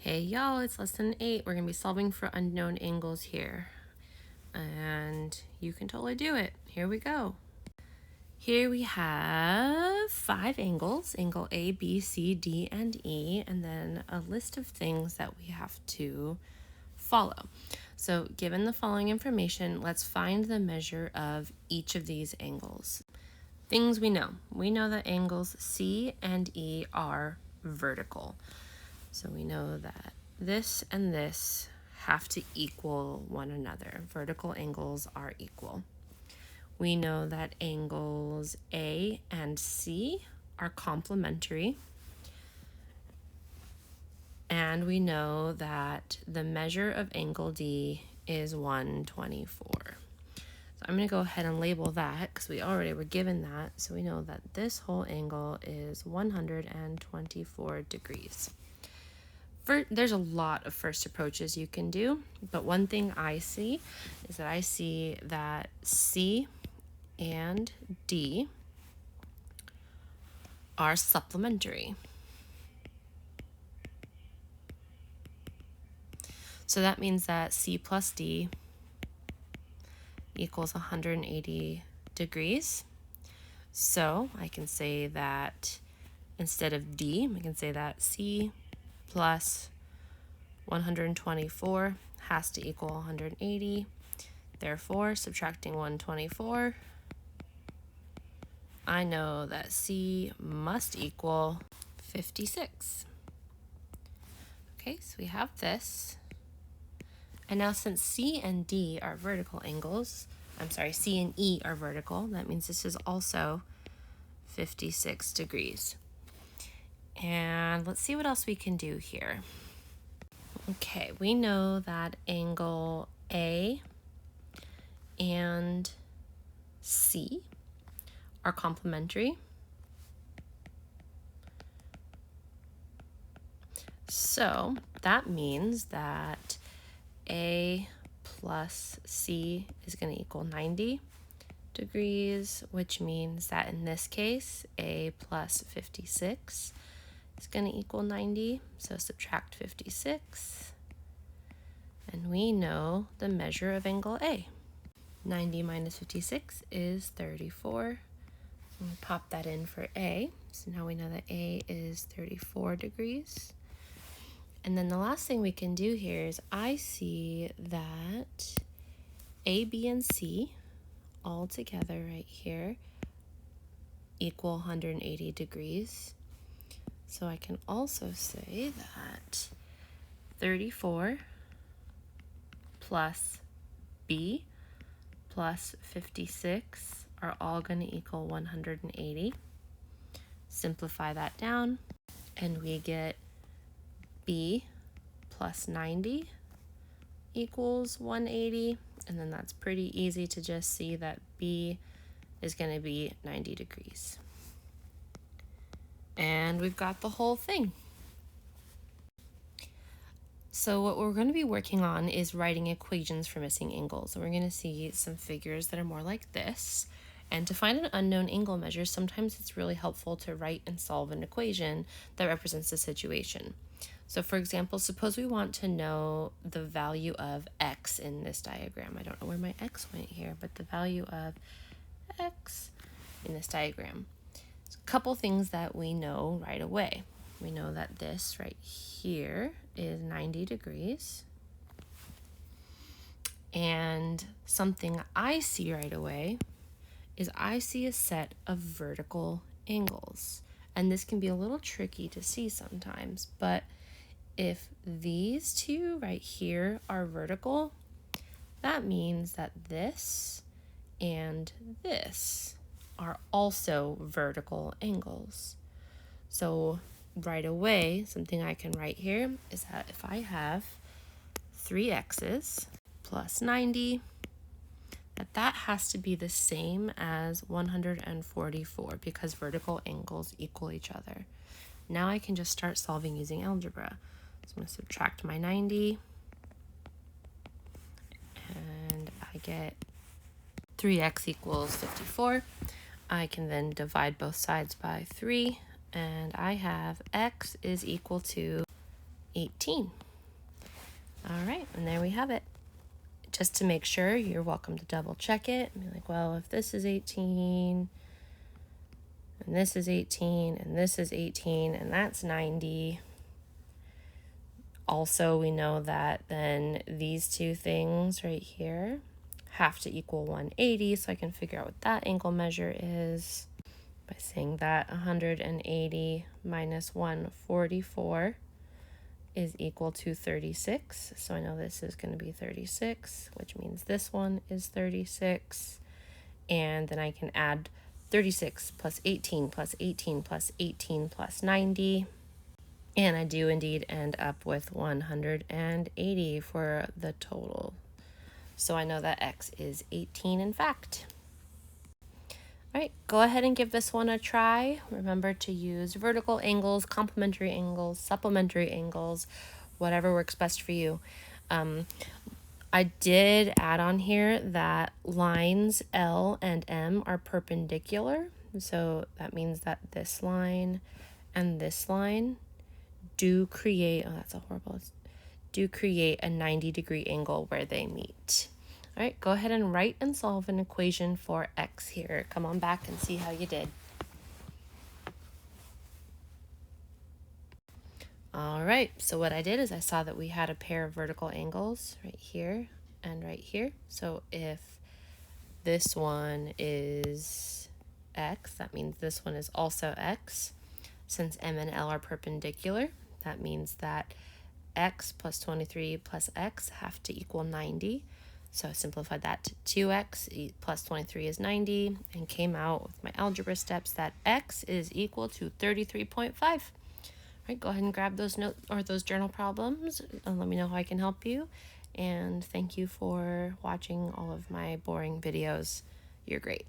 Hey y'all, it's lesson 8. We're going to be solving for unknown angles here. And you can totally do it. Here we go. Here we have 5 angles, angle A, B, C, D, and E, and then a list of things that we have to follow. So given the following information, let's find the measure of each of these angles. Things we know. We know that angles C and E are vertical. So we know that this and this have to equal one another. Vertical angles are equal. We know that angles A and C are complementary. And we know that the measure of angle D is 124. So I'm going to go ahead and label that because we already were given that. So we know that this whole angle is 124 degrees. There's a lot of first approaches you can do, but one thing I see is that C and D are supplementary. So that means that C plus D equals 180 degrees. So I can say that instead of D, I can say that C plus 124 has to equal 180. Therefore, subtracting 124, I know that C must equal 56. Okay, so we have this. And now since C and D are vertical angles, C and E are vertical, that means this is also 56 degrees. And let's see what else we can do here. Okay, we know that angle A and C are complementary. So that means that A plus C is going to equal 90 degrees, which means that in this case, A plus 56 is going to equal 90. So subtract 56. And we know the measure of angle A. 90 minus 56 is 34. So we pop that in for A. So now we know that A is 34 degrees. And then the last thing we can do here is I see that A, B, and C all together right here equal 180 degrees. So I can also say that 34 plus B plus 56 are all going to equal 180. Simplify that down, and we get B plus 90 equals 180, and then that's pretty easy to just see that B is going to be 90 degrees. And we've got the whole thing. So what we're going to be working on is writing equations for missing angles. So we're going to see some figures that are more like this. And to find an unknown angle measure, sometimes it's really helpful to write and solve an equation that represents the situation. So for example, suppose we want to know the value of x in this diagram. I don't know where my x went here, but the value of x in this diagram. So a couple things that we know right away. We know that this right here is 90 degrees. And something I see right away is I see a set of vertical angles. And this can be a little tricky to see sometimes, but if these two right here are vertical, that means that this and this are also vertical angles. So right away, something I can write here is that if I have 3x's plus 90, that has to be the same as 144 because vertical angles equal each other. Now I can just start solving using algebra. So I'm going to subtract my 90, and I get 3x equals 54. I can then divide both sides by 3, and I have x is equal to 18. All right, and there we have it. Just to make sure, you're welcome to double check it and be like, well, if this is 18, and this is 18, and this is 18, and that's 90. Also, we know that then these two things right here have to equal 180, so I can figure out what that angle measure is by saying that 180 minus 144 is equal to 36. So I know this is going to be 36, which means this one is 36. And then I can add 36 plus 18 plus 18 plus 18 plus 90. And I do indeed end up with 180 for the total. So I know that x is 18 in fact. All right, go ahead and give this one a try. Remember to use vertical angles, complementary angles, supplementary angles, whatever works best for you. I did add on here that lines L and M are perpendicular. So that means that this line and this line do create, oh, that's a horrible, do create a 90-degree angle where they meet. All right, go ahead and write and solve an equation for x here. Come on back and see how you did. All right, so what I did is I saw that we had a pair of vertical angles right here and right here. So if this one is x, that means this one is also x. Since M and L are perpendicular, that means that x plus 23 plus x have to equal 90. So I simplified that to 2x plus 23 is 90 and came out with my algebra steps that x is equal to 33.5. All right, go ahead and grab those notes or those journal problems and let me know how I can help you. And thank you for watching all of my boring videos. You're great.